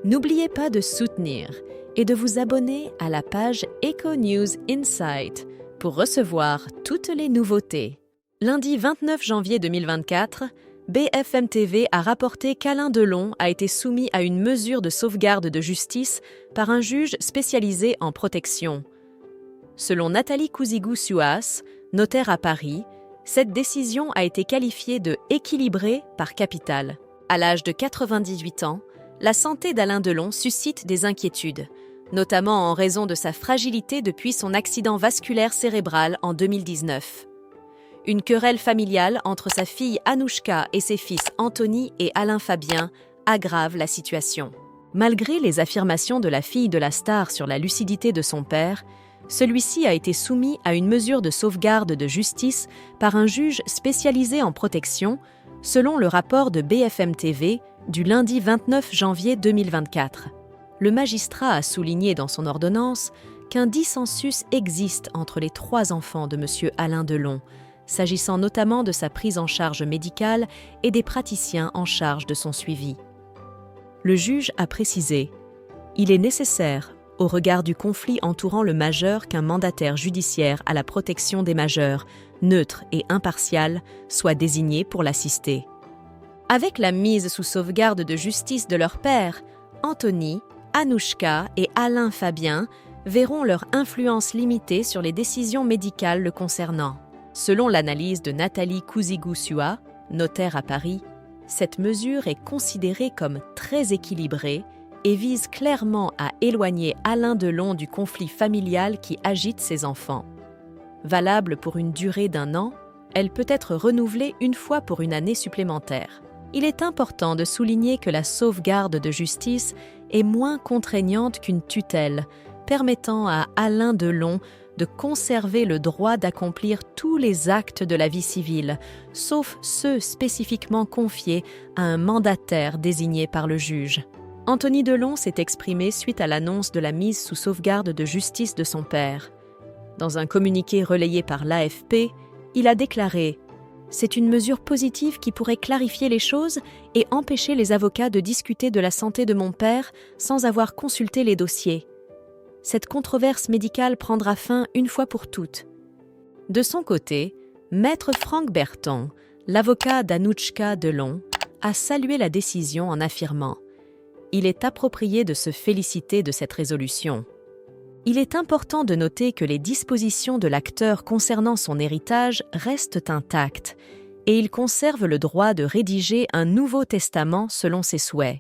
N'oubliez pas de soutenir et de vous abonner à la page Eco News Insight pour recevoir toutes les nouveautés. Lundi 29 janvier 2024, BFM TV a rapporté qu'Alain Delon a été soumis à une mesure de sauvegarde de justice par un juge spécialisé en protection. Selon Nathalie Cousigou-Suas, notaire à Paris, cette décision a été qualifiée de « équilibrée » par Capital. À l'âge de 98 ans, la santé d'Alain Delon suscite des inquiétudes, notamment en raison de sa fragilité depuis son accident vasculaire cérébral en 2019. Une querelle familiale entre sa fille Anouchka et ses fils Anthony et Alain Fabien aggrave la situation. Malgré les affirmations de la fille de la star sur la lucidité de son père, celui-ci a été soumis à une mesure de sauvegarde de justice par un juge spécialisé en protection, selon le rapport de BFM TV du lundi 29 janvier 2024. Le magistrat a souligné dans son ordonnance qu'un dissensus existe entre les 3 enfants de M. Alain Delon, s'agissant notamment de sa prise en charge médicale et des praticiens en charge de son suivi. Le juge a précisé « Il est nécessaire, au regard du conflit entourant le majeur, qu'un mandataire judiciaire à la protection des majeurs, neutre et impartial, soit désigné pour l'assister. » Avec la mise sous sauvegarde de justice de leur père, Anthony, Anouchka et Alain Fabien verront leur influence limitée sur les décisions médicales le concernant. Selon l'analyse de Nathalie Cousigou-Suas, notaire à Paris, cette mesure est considérée comme très équilibrée et vise clairement à éloigner Alain Delon du conflit familial qui agite ses enfants. Valable pour une durée d'1 an, elle peut être renouvelée une fois pour une année supplémentaire. Il est important de souligner que la sauvegarde de justice est moins contraignante qu'une tutelle, permettant à Alain Delon de conserver le droit d'accomplir tous les actes de la vie civile, sauf ceux spécifiquement confiés à un mandataire désigné par le juge. Anthony Delon s'est exprimé suite à l'annonce de la mise sous sauvegarde de justice de son père. Dans un communiqué relayé par l'AFP, il a déclaré « C'est une mesure positive qui pourrait clarifier les choses et empêcher les avocats de discuter de la santé de mon père sans avoir consulté les dossiers. Cette controverse médicale prendra fin une fois pour toutes. » De son côté, Maître Franck Berton, l'avocat d'Anouchka Delon, a salué la décision en affirmant « Il est approprié de se féliciter de cette résolution. » Il est important de noter que les dispositions de l'acteur concernant son héritage restent intactes et il conserve le droit de rédiger un nouveau testament selon ses souhaits.